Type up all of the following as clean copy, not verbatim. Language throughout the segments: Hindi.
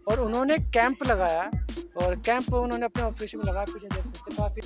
और उन्होंने कैंप लगाया और कैंप उन्होंने अपने ऑफिस में लगाया। पीछे देख सकते हैं काफी।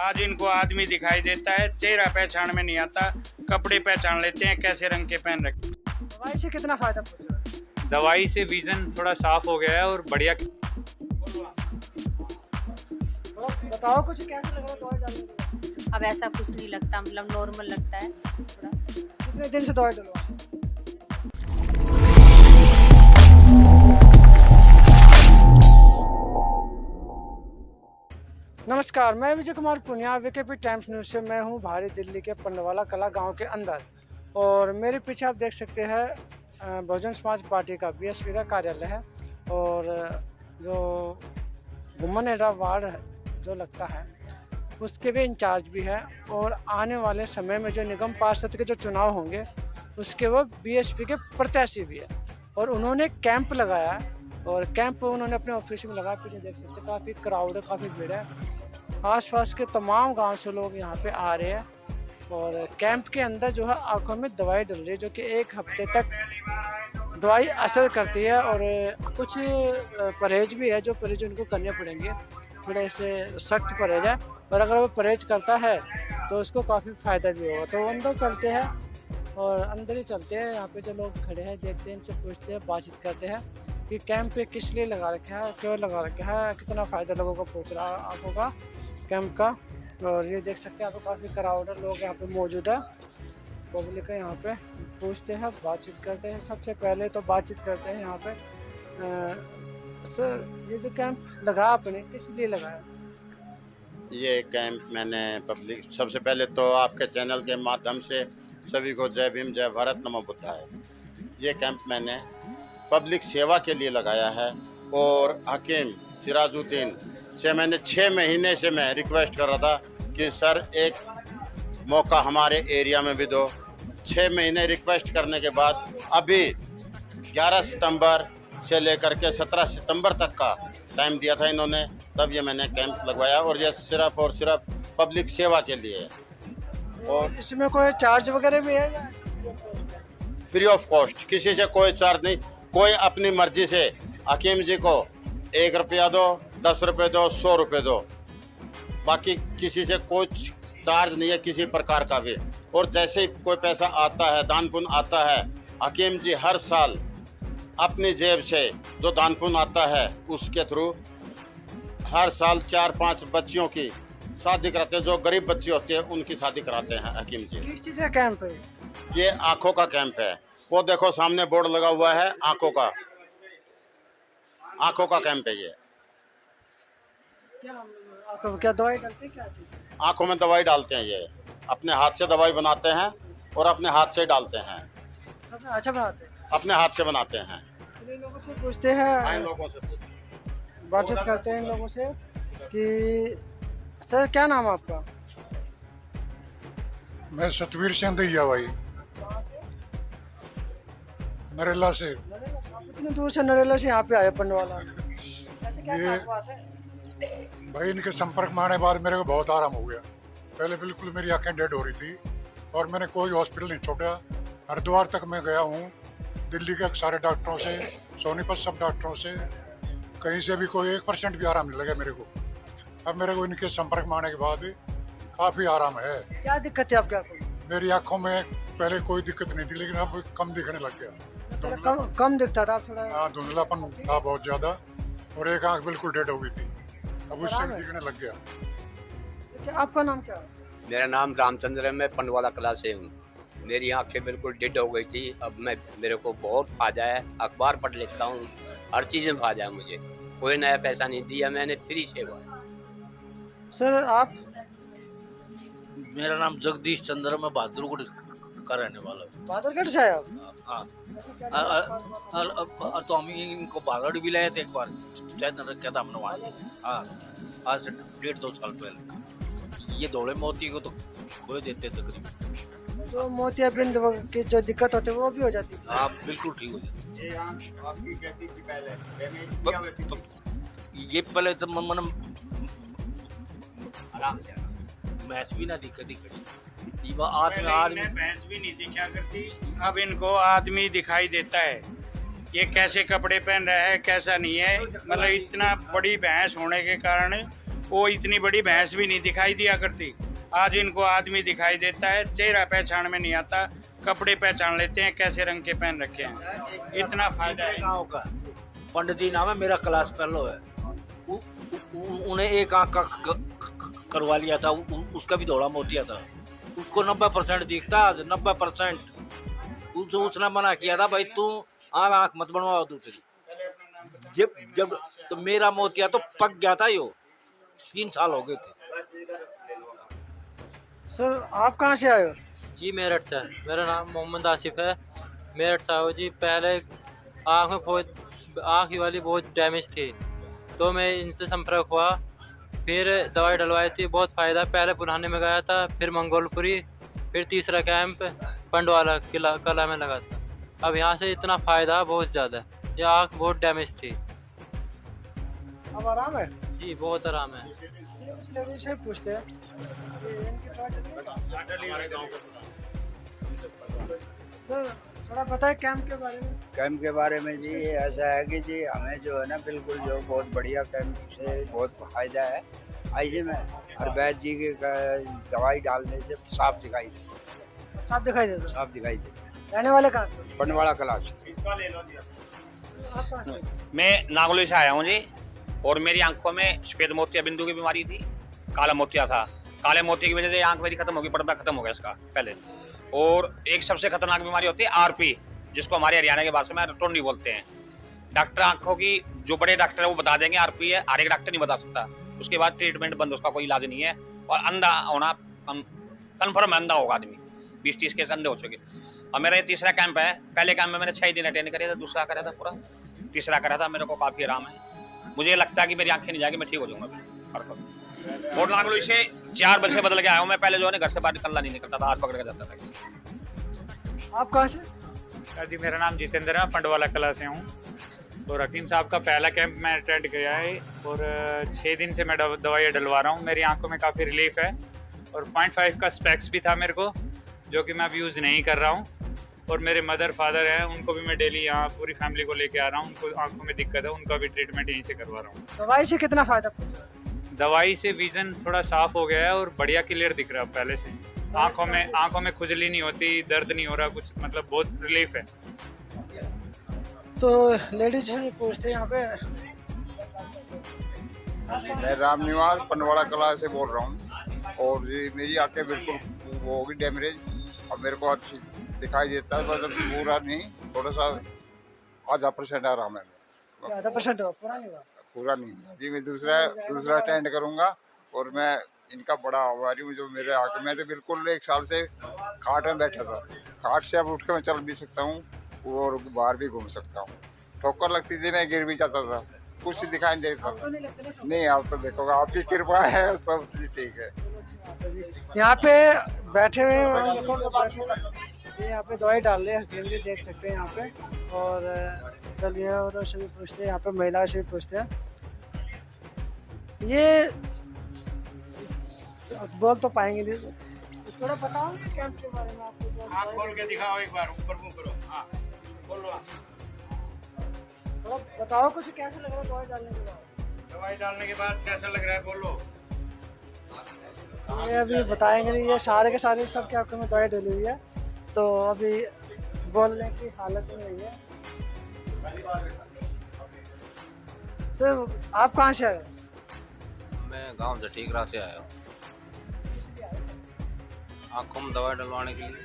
आज इनको आदमी दिखाई देता है, चेहरा पहचान में नहीं आता, कपड़े पहचान लेते हैं कैसे रंग के पहन रखे। दवाई से कितना फायदा पहुंचा है? दवाई से विजन थोड़ा साफ हो गया है और बढ़िया। बताओ कुछ कैसे लग रहा है दवाई डालने के बाद? अब ऐसा कुछ नहीं लगता, मतलब नॉर्मल लगता है थोड़ा। कितने दिन से दवाई डलवा? नमस्कार, मैं Vijay Kumar Punia, VKP times news से। मैं हूं भारी दिल्ली के पंडवाला कला गांव के अंदर और मेरे पीछे आप देख सकते हैं बहुजन समाज पार्टी का बीएसपी का कार्यालय है और जो गुम्मनेरा वार्ड है जो लगता है उसके भी इंचार्ज भी है और आने वाले समय में जो निगम पार्षद के जो चुनाव होंगे उसके वो बीएसपी के प्रत्याशी भी है। और उन्होंने कैंप लगाया और कैंप उन्होंने अपने ऑफिस में लगाया। पीछे देख सकते हैं काफ़ी क्राउड है, काफ़ी भीड़ है। आसपास के तमाम गांव से लोग यहाँ पे आ रहे हैं और कैंप के अंदर जो है आंखों में दवाई डल रही है जो कि 1 हफ्ते तक दवाई असर करती है। और कुछ परहेज भी है जो परहेज उनको करने पड़ेंगे, थोड़े से सख्त परहेज है और अगर वो परहेज करता है तो उसको काफ़ी फ़ायदा भी होगा। तो अंदर चलते हैं और अंदर ही चलते हैं। यहाँ पे जो लोग खड़े हैं देखते हैं, इनसे पूछते हैं, बातचीत करते हैं कि कैंप पे किस लिए लगा रखा है, क्यों लगा रखा है, कितना फ़ायदा लोगों को पहुँच रहा है आंखों का कैंप का। और ये देख सकते हैं यहाँ पे काफ़ी क्राउड है, लोग यहाँ पे मौजूद है, पब्लिक है। यहाँ पे पूछते हैं, बातचीत करते हैं। सबसे पहले तो बातचीत करते हैं यहाँ पे। सर, ये जो कैंप लगा आपने किस लिए लगाया? ये कैंप मैंने पब्लिक, सबसे पहले तो आपके चैनल के माध्यम से सभी को जय भीम, जय भारत, नमो बुद्धाय। ये कैंप मैंने पब्लिक सेवा के लिए लगाया है और हकीम सिराजुद्दीन से मैंने 6 महीने से मैं रिक्वेस्ट कर रहा था कि सर एक मौका हमारे एरिया में भी दो। 6 महीने रिक्वेस्ट करने के बाद अभी 11 सितंबर से लेकर के 17 सितंबर तक का टाइम दिया था इन्होंने, तब ये मैंने कैंप लगवाया और ये सिर्फ और सिर्फ पब्लिक सेवा के लिए है। और इसमें कोई चार्ज वगैरह भी है या फ्री ऑफ कॉस्ट, किसी से कोई चार्ज नहीं। कोई अपनी मर्जी से हकीम जी को 1 रुपया दो, 10 रुपये दो, 100 रुपये दो, बाकी किसी से कोई चार्ज नहीं है किसी प्रकार का भी। और जैसे ही कोई पैसा आता है, दान पुण्य आता है, हकीम जी हर साल अपनी जेब से जो दान पुण्य आता है उसके थ्रू हर साल 4-5 बच्चियों की शादी कराते हैं। जो गरीब बच्ची होती है उनकी शादी कराते हैं हकीम जी। किस चीज़ का कैंप है? ये आंखों का कैंप है। वो देखो सामने बोर्ड लगा हुआ है, आंखों का कैंप है ये। क्या दवाई डालते हैं, क्या चीज़? आंखों में दवाई डालते हैं, ये अपने हाथ से दवाई बनाते हैं और अपने हाथ से डालते हैं, अच्छा बनाते हैं, अपने हाथ से बनाते हैं। इन लोगों से पूछते हैं, इन लोगों से बातचीत करते हैं इन लोगों से कि सर क्या नाम है आपका? मैं सतवीर सिंह दैया भाई, नरेला से। आप इतने दूर से नरेला से यहाँ पे आए पंडवाला, ऐसे क्या ये खास बात है? भाई इनके संपर्क में आने के बाद मेरे को बहुत आराम हो गया। पहले बिल्कुल मेरी आंखें डेड हो रही थी और मैंने कोई हॉस्पिटल नहीं छोड़ा। हरिद्वार तक मैं गया हूँ, दिल्ली के सारे डॉक्टरों से, सोनीपत सब डॉक्टरों से, कहीं से भी कोई 1% भी आराम नहीं लगा मेरे को। अब मेरे को इनके संपर्क में आने के बाद काफ़ी आराम है। क्या दिक्कत है आपकी आंखों में? मेरी आंखों में पहले कोई दिक्कत नहीं थी लेकिन अब कम दिखने लग गया। पहले कम दिखता था, अब थोड़ा हाँ, धुंधलापन था बहुत ज़्यादा और एक आंख बिल्कुल डेड हो गई थी, अब उससे आराम है? दिखने लग गया। क्या आपका नाम क्या है? मेरा नाम रामचंद्र है, मैं पंडवाला कला से हूँ। मेरी आंखें बिल्कुल डेड हो गई थी, अब मेरे को बहुत फायदा है। अखबार पढ़ लेता हूँ, हर चीज़ में फायदा है मुझे। कोई नया पैसा नहीं दिया मैंने, फ्री सेवा। सर आप? मेरा नाम जगदीश चंद्र, मैं बहादुरगढ़ का रहने वाला हूँ। बहादुरगढ़ से आए आप? हाँ, तो हम इनको बागड़ भी लाए थे एक बार, शायद रखा था हमने वहाँ। हाँ, आज से 1.5-2 साल पहले। ये धोले मोती को तो खोए देते तकरीबन। जो मोतियाबिंद की जो दिक्कत होती है वो भी हो जाती है? हाँ, बिल्कुल ठीक हो जाती। ये पहले तो मन मैच भी ना दिक्कत ही खड़ी, आदमी भैंस भी नहीं दिखा करती, अब इनको आदमी दिखाई देता है, ये कैसे कपड़े पहन रहा है कैसा नहीं है, मतलब इतना बड़ी भैंस होने के कारण वो इतनी बड़ी भैंस भी नहीं दिखाई दिया करती। आज इनको आदमी दिखाई देता है, चेहरा पहचान में नहीं आता, कपड़े पहचान लेते हैं कैसे रंग के पहन रखे हैं। इतना फायदा है। गाँव का पंडित जी नाम है, मेरा क्लास फेलो है। उन्हें एक आँख का करवा लिया था, उसका भी धोड़ा मोतिया था। उसको 90% दिखता, 90%। उसने मना किया था, भाई तू आँख मत बनवाओ दूसरी। जब तो मेरा मोतिया तो पक गया था, यो 3 साल हो गए थे। सर आप कहाँ से आए हो? जी मेरठ से। मेरा नाम मोहम्मद आसिफ है, मेरठ से हो जी। पहले आँख वाली बहुत डैमेज थी, तो मैं इनसे संपर्क हुआ, फिर दवाई डलवाई थी, बहुत फ़ायदा। पहले पुराने में गया था, फिर मंगोलपुरी, फिर तीसरा कैंप पंडवाला कला में लगा था। अब यहाँ से इतना फ़ायदा बहुत ज़्यादा। ये आँख बहुत डैमेज थी। अब आराम है? जी बहुत आराम है। लेडीज से पूछते हैं सर, थोड़ा बताए कैंप के बारे में। कैंप के बारे में जी ऐसा है कि जी हमें जो है ना बिल्कुल जो बहुत बढ़िया कैंप से बहुत फायदा है। ऐसे में हर वैद्य जी के दवाई डालने से साफ दिखाई देता। साफ दिखाई देता? साफ दिखाई देता। रहने वाले कहाँ से? पंडवाला क्लास। आप कहाँ से? मैं नागलोई से आया हूँ जी, और मेरी आंखों में सफेद मोतिया बिंदु की बीमारी थी, काला मोतिया था। काले मोतिया की वजह से आंख मेरी खत्म हो गई, पर्दा खत्म हो गया इसका पहले। और एक सबसे खतरनाक बीमारी होती है आरपी, जिसको हमारे हरियाणा के भाषा में रटोंडी बोलते हैं। डॉक्टर आंखों की जो बड़े डॉक्टर है वो बता देंगे आरपी है, हर एक डॉक्टर नहीं बता सकता। उसके बाद ट्रीटमेंट बंद, उसका कोई इलाज नहीं है। और अंधा होना कन्फर्म अंधा होगा आदमी, 20-30 केस अंधे हो चुके। और मेरा ये तीसरा कैंप है। पहले कैंप में मैंने 6 दिन अटेंड करे थे, दूसरा करा था पूरा, तीसरा करा था। मेरे को काफी आराम है। मुझे लगता है कि मेरी आंखें नहीं जाएगी, मैं ठीक हो जाऊंगा। और नागलोई से 4 बजे बदल के आया हूँ मैं। पहले जो है ना घर से बाहर निकलना नहीं निकलता था, हाथ पकड़ के जाता था। आप कहाँ से? जी मेरा नाम जितेंद्र है, पंडवाला कला से हूँ। और हकीम साहब का पहला कैंप मैं अटेंड किया है, और 6 दिन से मैं दवाई डलवा रहा हूँ। मेरी आंखों में काफ़ी रिलीफ है। और 0.5 का स्पेक्स भी था मेरे को, जो कि मैं अब यूज़ नहीं कर रहा हूँ। और मेरे मदर फादर हैं, उनको भी मैं डेली यहाँ पूरी फैमिली को लेके आ रहा हूँ। उनको आंखों में दिक्कत है, उनका भी ट्रीटमेंट यहीं से करवा रहा हूँ। दवाई से कितना फायदा? दवाई से विजन थोड़ा साफ हो गया है और बढ़िया क्लियर दिख रहा है पहले से। आंखों में खुजली नहीं होती, दर्द नहीं हो रहा कुछ, मतलब बहुत रिलीफ है। तो लेडीज से पूछते हैं यहाँ पे। मैं राम निवास पंडवाला कला से बोल रहा हूँ। और ये मेरी आंखें बिल्कुल वो होगी डैमेज, और मेरे को अच्छी दिखाई देता है, मतलब पूरा नहीं, थोड़ा सा 0.5% आराम है। 0.5% हो, पूरा नहीं हुआ? पूरा नहीं जी। मैं दूसरा अटेंड करूँगा। और मैं इनका बड़ा आभारी हूँ जो मेरे आंखें में तो बिल्कुल 1 साल से खाट में बैठा था। खाट से अब उठ के मैं चल भी सकता हूँ और बाहर भी घूम सकता हूँ। ठोकर लगती थी, मैं गिर भी जाता था, कुछ दिखाई नहीं देता था। नहीं, आप तो देखोगे, आपकी कृपा है, सब ठीक है। यहाँ पे बैठे हुए यहाँ पे दवाई डाल रहे हैं, भी देख सकते हैं यहाँ पे। और चलिए और से भी पूछते हैं, यहाँ पे महिला से भी पूछते हैं। ये बोल तो पाएंगे नहीं, थोड़ा बताओ कैंप के बारे में आपको। आँख खोल के दिखाओ एक बार, ऊपर मुँह करो। हाँ बोलो, थोड़ा बताओ कुछ, कैसा लग रहा है दवाई डालने के बाद? दवाई डालने के बाद कैसा लग रहा है बोलो। ये अभी बताएंगे नहीं, ये सारे के सारे सब के आंखों में दवाई डली हुई है, तो अभी बोलने की हालत में नहीं है। सर आप कहाँ से आए? मैं गांव जटीकरा से आया हूँ, आँखों में दवाई डलवाने के लिए।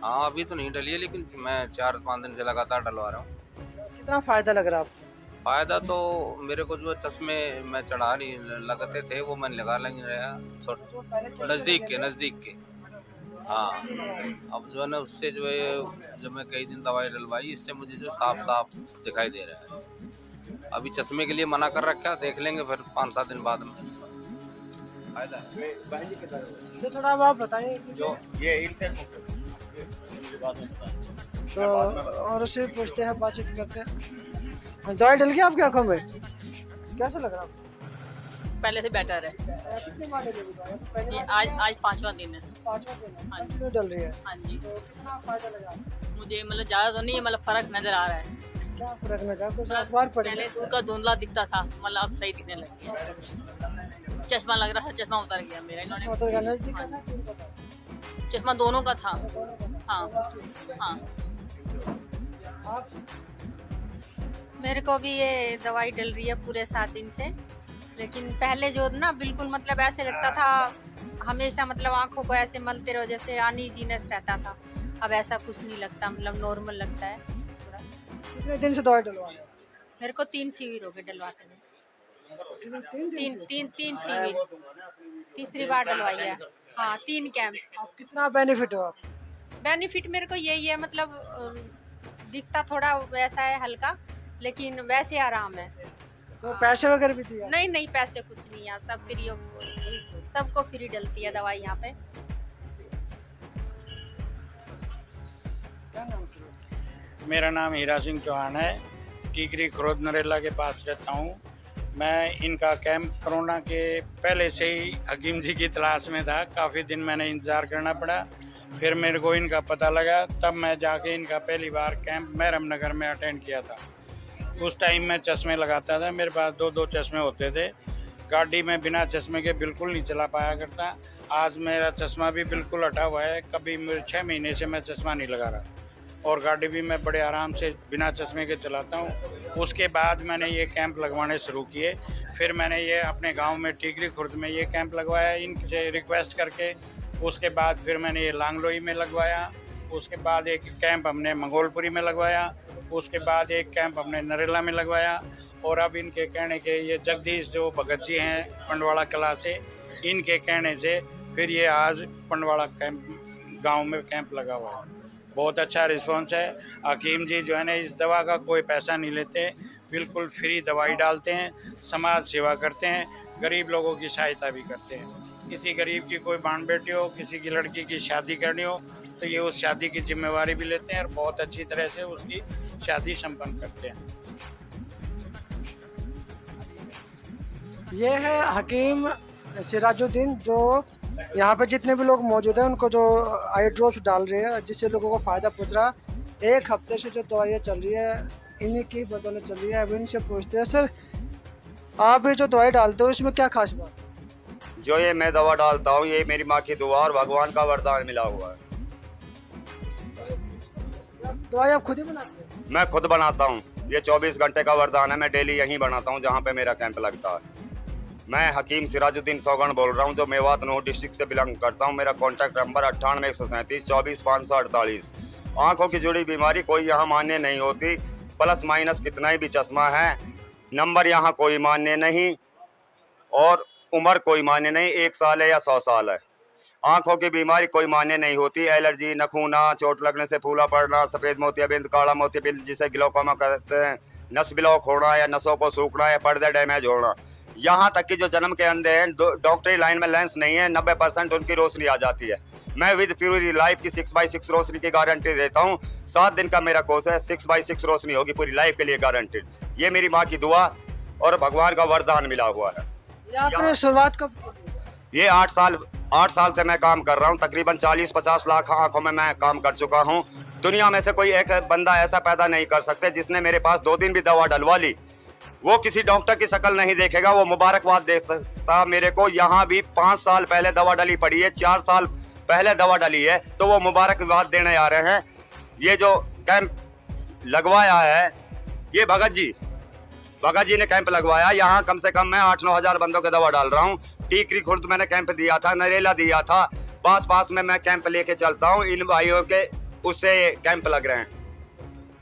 हाँ अभी तो नहीं डली है, लेकिन मैं 4-5 दिन से लगातार डलवा रहा हूँ। कितना फायदा लग रहा है आपको? फायदा तो मेरे को जो चश्मे मैं चढ़ा नहीं लगते थे वो मैंने लगा नहीं रहा, नज़दीक के। हाँ अब जो है ना उससे जो है जब मैं कई दिन दवाई डलवाई, इससे मुझे जो साफ दिखाई दे रहा है। अभी चश्मे के लिए मना कर रखा, देख लेंगे फिर 5-7 दिन बाद में फायदा है। तो थोड़ा आप बताइए जो ये तो, और उससे पूछते हैं, बातचीत करते हैं। दवाई डल गया आपकी आंखों में, कैसा लग रहा है? पहले से बेटर है। कितनी बार डली दवाई? ये आज 5वां दिन है। 5वां दिन है। डल रही है? हाँ जी। तो कितना फायदा लगा? मुझे मतलब ज़्यादा तो नहीं, मतलब फ़र्क नज़र आ रहा है। क्या फर्क नजर कुछ अखबार पढ़े? पहले दूर का धुंधला दिखता था, मतलब अब सही दिखने लग गया। चश्मा लग रहा था, चश्मा उतर गया मेरा। इन्होंने मतलब का नजदीक का था, दूर का था? चश्मा दोनों का था। हाँ हाँ। आप मेरे को भी ये दवाई डल रही है पूरे 7 दिन से, लेकिन पहले जो ना बिल्कुल मतलब ऐसे लगता था, हमेशा मतलब आंखों को ऐसे मलते रहो जैसे अनईजीनेस रहता था। अब ऐसा कुछ नहीं लगता, मतलब नॉर्मल लगता है पूरा। कितने दिन से दवाई डलवाए? मेरे को 3 शिविर हो गए डलवाते हुए। तीन शिविर, तीसरी बार डलवाई है। हाँ 3 कैंप। आप कितना बेनिफिट हो? आप बेनिफिट मेरे को यही है, मतलब दिखता थोड़ा वैसा है हल्का, लेकिन वैसे आराम है। तो पैसे वगैरह भी दिया? नहीं नहीं, पैसे कुछ नहीं है, सब फ्री, सबको फ्री डलती है दवाई यहाँ पे। क्या नाम है? मेरा नाम हीरा सिंह चौहान है, टीकरी खुर्द नरेला के पास रहता हूँ। मैं इनका कैंप कोरोना के पहले से ही हकीम जी की तलाश में था। काफ़ी दिन मैंने इंतज़ार करना पड़ा, फिर मेरे को इनका पता लगा, तब मैं जाके इनका पहली बार कैंप महरम नगर में अटेंड किया था। उस टाइम मैं चश्मे लगाता था, मेरे पास 2 चश्मे होते थे। गाड़ी में बिना चश्मे के बिल्कुल नहीं चला पाया करता। आज मेरा चश्मा भी बिल्कुल हटा हुआ है, कभी 6 महीने से मैं चश्मा नहीं लगा रहा, और गाड़ी भी मैं बड़े आराम से बिना चश्मे के चलाता हूँ। उसके बाद मैंने ये कैंप लगवाने शुरू किए। फिर मैंने ये अपने गांव में टीकरी खुर्द में ये कैंप लगवाया इनसे रिक्वेस्ट करके। उसके बाद फिर मैंने ये लांगलोई में लगवाया। उसके बाद एक कैंप हमने मंगोलपुरी में लगवाया। उसके बाद एक कैंप हमने नरेला में लगवाया। और अब इनके कहने के ये जगदीश जो भगत जी हैं पंडवाड़ा कला से, इनके कहने से फिर ये आज पंडवाड़ा कैंप गांव में कैंप लगा हुआ है। बहुत अच्छा रिस्पांस है। हकीम जी जो है ना, इस दवा का कोई पैसा नहीं लेते, बिल्कुल फ्री दवाई डालते हैं, समाज सेवा करते हैं, गरीब लोगों की सहायता भी करते हैं। किसी गरीब की कोई बाण बेटी हो, किसी की लड़की की शादी करनी हो, तो ये उस शादी की जिम्मेवारी भी लेते हैं और बहुत अच्छी तरह से उसकी शादी संपन्न करते हैं। ये है हकीम सिराजुद्दीन, जो यहाँ पे जितने भी लोग मौजूद हैं उनको जो आई ड्रॉप्स डाल रहे हैं, जिससे लोगों को फ़ायदा पहुँच रहा है। 1 हफ्ते से जो दवाइयाँ चल रही है इन्हीं की बदौलत चल रही है। अब इनसे पूछते हैं, सर आप ये जो दवाई डालते हो इसमें क्या खास बात? जो ये मैं दवा डालता हूँ, ये मेरी माँ की दुआ और भगवान का वरदान मिला हुआ है। दवाई आप खुद ही बनाते हैं? मैं खुद बनाता हूँ, ये 24 घंटे का वरदान है। मैं डेली यहीं बनाता हूँ जहाँ पे मेरा कैंप लगता है। मैं हकीम सिराजुद्दीन सौगन बोल रहा हूँ, जो मेवात नूह डिस्ट्रिक्ट से बिलोंग करता हूँ। मेरा कॉन्टैक्ट नंबर 98 137 24 548। आँखों की जुड़ी बीमारी कोई यहाँ मान्य नहीं होती, प्लस माइनस कितना ही भी चश्मा है, नंबर यहाँ कोई मान्य नहीं, और उम्र कोई मान्य नहीं, 1 साल है या 100 साल है। आँखों की बीमारी कोई मान्य नहीं होती। एलर्जी, नखूना, चोट लगने से फूला पड़ना, सफ़ेद मोतियाबिंद, काला मोतियाबिंद जिसे ग्लोकोमा कहते हैं, नस ब्लॉक होना या नसों को सूखना या पर्दे डैमेज होना, यहाँ तक कि जो जन्म के अंधे हैं, डॉक्टरी लाइन में लेंस नहीं है, 90% उनकी रोशनी आ जाती है। मैं विद पूरी लाइफ की 6x6 रोशनी की गारंटी देता हूँ। 7 दिन का मेरा कोर्स है, 6x6 रोशनी होगी पूरी लाइफ के लिए गारंटीड। ये मेरी माँ की दुआ और भगवान का वरदान मिला हुआ है। ये आपने शुरुआत कब की? ये 8 साल से मैं काम कर रहा हूँ। तकरीबन 40-50 लाख आंखों में मैं काम कर चुका हूँ। दुनिया में से कोई एक बंदा ऐसा पैदा नहीं कर सकते जिसने मेरे पास 2 दिन भी दवा डलवा ली, वो किसी डॉक्टर की शक्ल नहीं देखेगा, वो मुबारकबाद दे सकता मेरे को। यहाँ भी 5 साल पहले दवा डली पड़ी है, 4 साल पहले दवा डली है, तो वो मुबारकबाद देने आ रहे हैं। ये जो कैंप लगवाया है, ये भगत जी ने कैंप लगवाया। यहाँ कम से कम मैं 8-9 हज़ार बंदों के दवा डाल रहा हूँ। टीकरी खुर्द मैंने कैंप दिया था, नरेला दिया था, पास में मैं कैंप लेके चलता हूँ। इन भाइयों के उससे कैंप लग रहे हैं।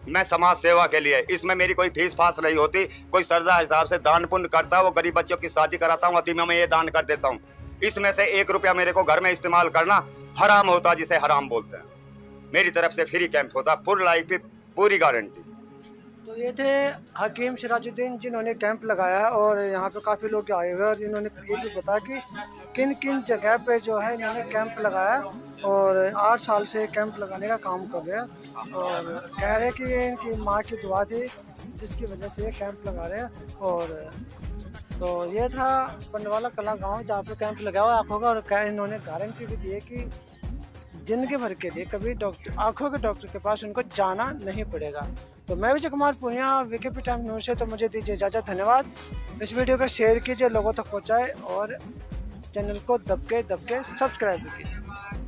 मैं समाज सेवा के लिए, इसमें मेरी कोई फीस फास नहीं होती। कोई श्रद्धा हिसाब से दान पुण्य करता है, वो गरीब बच्चों की शादी कराता हूँ, यतीमों में ये दान कर देता हूँ। इसमें से 1 रुपया मेरे को घर में इस्तेमाल करना हराम होता, जिसे हराम बोलते हैं। मेरी तरफ से फ्री कैंप होता, फुल लाइफ की पूरी गारंटी। तो ये थे हकीम सिराजुद्दीन, जिन्होंने कैंप लगाया और यहाँ पे काफ़ी लोग आए हुए, और इन्होंने ये भी बताया कि किन किन जगह पे जो है इन्होंने कैंप लगाया, और 8 साल से कैंप लगाने का काम कर रहे हैं। और कह रहे कि ये इनकी माँ की दुआ थी जिसकी वजह से ये कैंप लगा रहे हैं। और तो ये था पंडवाला कला गांव, जहाँ पे कैंप लगा हुआ आँखों का, और इन्होंने गारंटी भी दी है कि जिंदगी भर के लिए कभी डॉक्टर आँखों के डॉक्टर के पास उनको जाना नहीं पड़ेगा। तो मैं Vijay Kumar Poonia, VKP time news से तो मुझे दीजिए इजाज़त। धन्यवाद। इस वीडियो को शेयर कीजिए, लोगों तक पहुँचाए और चैनल को दबके सब्सक्राइब कीजिए।